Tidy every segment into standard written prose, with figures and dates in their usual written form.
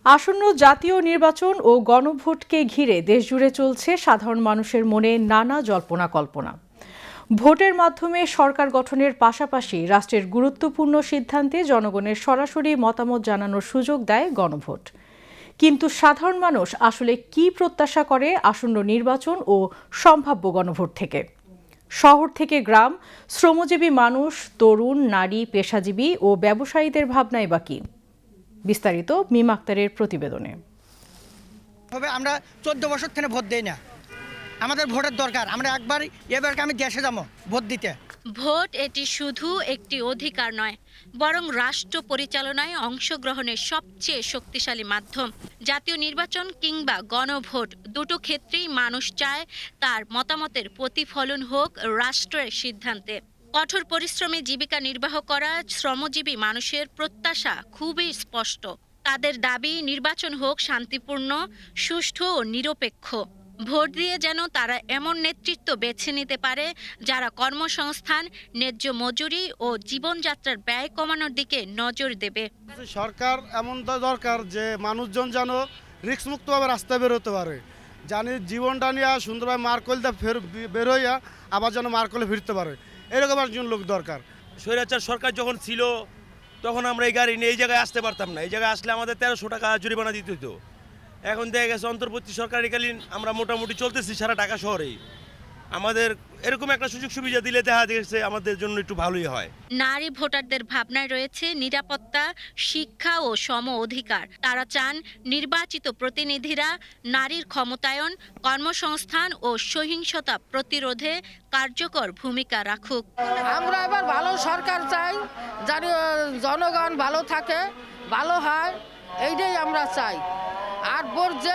আসন্ন জাতীয় নির্বাচন ও গণভোটকে ঘিরে দেশজুড়ে চলছে সাধারণ মানুষের মনে নানা জল্পনা কল্পনা। ভোটের মাধ্যমে সরকার গঠনের পাশাপাশি রাষ্ট্রের গুরুত্বপূর্ণ সিদ্ধান্তে জনগণের সরাসরি মতামত জানানোর সুযোগ দেয় গণভোট। কিন্তু সাধারণ মানুষ আসলে কি প্রত্যাশা করে আসন্ন নির্বাচন ও সম্ভাব্য গণভোট থেকে? শহর থেকে গ্রাম, শ্রমজীবী মানুষ, তরুণ, নারী, পেশাজীবী ও ব্যবসায়ীদের ভাবনাই বা কি? বিস্তারিত মিম আক্তারের প্রতিবেদনে। আমরা 14 বছর থেকে ভোট দেই না, আমাদের ভোটের দরকার। আমরা এবারকে আমি দেশে যাবো ভোট দিতে। ভোট এটি শুধু একটি অধিকার নয়, বরং রাষ্ট্র পরিচালনায় অংশগ্রহণের সবচেয়ে শক্তিশালী মাধ্যম। জাতীয় নির্বাচন কিংবা গণভোট দুটো ক্ষেত্রেই মানুষ চায় তার মতামতের প্রতিফলন হোক রাষ্ট্রের সিদ্ধান্তে। কঠোর পরিশ্রমে জীবিকা নির্বাহ করা শ্রমজীবী মানুষের প্রত্যাশা খুবই স্পষ্ট। তাদের দাবি নির্বাচন হোক শান্তিপূর্ণ, সুষ্ঠু ও নিরপেক্ষ। ভোট দিয়ে যেন তারা এমন নেতৃত্ব বেছে নিতে পারে যারা কর্মসংস্থান, ন্যায্য মজুরি ও জীবনযাত্রার ব্যয় কমানোর দিকে নজর দেবে। সরকার এমন দরকার যে মানুষজন যেন রিস্ক মুক্তভাবে রাস্তায় বেরোতে পারে, জানি জীবনটা নিয়ে সুন্দরভাবে মার্কলটা বেরোইয়া আবার যেন মার্কলে ফিরতে পারে, এরকম একজন লোক দরকার। স্বৈরাচার সরকার যখন ছিল তখন আমরা এই গাড়ি নিয়ে এই জায়গায় আসতে পারতাম না। এই জায়গায় আসলে আমাদের 1300 টাকা জরিমানা দিতে হতো। এখন দেখা গেছে অন্তর্বর্তী সরকারিকালীন আমরা মোটামুটি চলতেছি সারা ঢাকা শহরেই। আমাদের এরকম একটা সুযোগ সুবিধা দিলে দেখা গেছে আমাদের জন্য একটু ভালোই হয়। নারী ভোটারদের ভাবনায় রয়েছে নিরাপত্তা, শিক্ষা ও সম অধিকার। তারা চান নির্বাচিত প্রতিনিধিরা নারীর ক্ষমতায়ন, কর্মসংস্থান ও সহিংসতা প্রতিরোধে কার্যকর ভূমিকা রাখুক। আমরা এবার ভালো সরকার চাই, যাতে জনগণ ভালো থাকে, ভালো হয়, এইটাই আমরা চাই। আর ভোট যে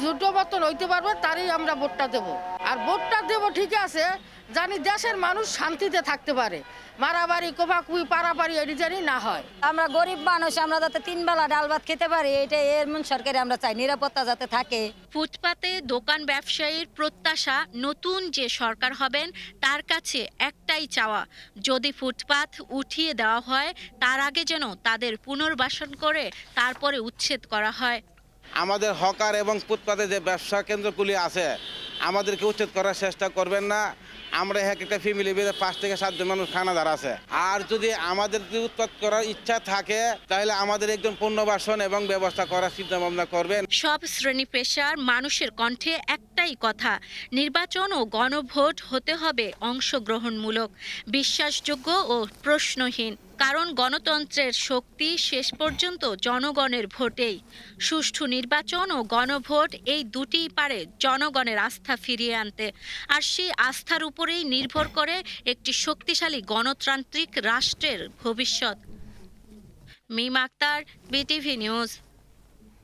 জুটো মতন হইতে পারবে তারই আমরা ভোটটা দেব। আর ভোটটা দেব ঠিক আছে, জানি দেশের মানুষ শান্তিতে থাকতে পারে, মারামারি কোপাকুপি পারাপারি এটি জানি না হয়। আমরা গরিব মানুষ, আমরা যাতে 3 বেলা ডাল ভাত খেতে পারি, এটাই এমন সরকারে আমরা চাই, নিরাপত্তা যাতে থাকে। ফুটপাতে দোকান ব্যবসায়ীর প্রত্যাশা নতুন যে সরকার হবেন তার কাছে একটাই চাওয়া, যদি ফুটপাত উঠিয়ে দেওয়া হয় তার আগে যেন তাদের পুনর্বাসন করে তারপরে উচ্ছেদ করা হয়। আমাদের হকার এবং ফুটপাতে যে ব্যবসা কেন্দ্রগুলি আছে আমাদেরকে উচ্ছেদ করার চেষ্টা করবেন না। আমরা একটা ফ্যামিলি বেঁধে 5 থেকে 7 জন মানুষ খানাদার আছে। আর যদি আমাদের উৎপাদ করার ইচ্ছা থাকে তাহলে আমাদের একজন পুনর্বাসন এবং ব্যবস্থা করার চিন্তা ভাবনা করবেন। সব শ্রেণী পেশার মানুষের কণ্ঠে একটাই কথা, নির্বাচন ও গণভোট হতে হবে অংশগ্রহণমূলক, বিশ্বাসযোগ্য ও প্রশ্নহীন। কারণ গণতন্ত্রের শক্তি শেষ পর্যন্ত জনগণের ভোটেই। সুষ্ঠু নির্বাচন ও গণভোট এই দুটিই পারে জনগণের আস্থা ফিরিয়ে আনতে। আর সেই আস্থার উপরেই নির্ভর করে একটি শক্তিশালী গণতান্ত্রিক রাষ্ট্রের ভবিষ্যৎ। মিম আক্তার, বিটিভি নিউজ।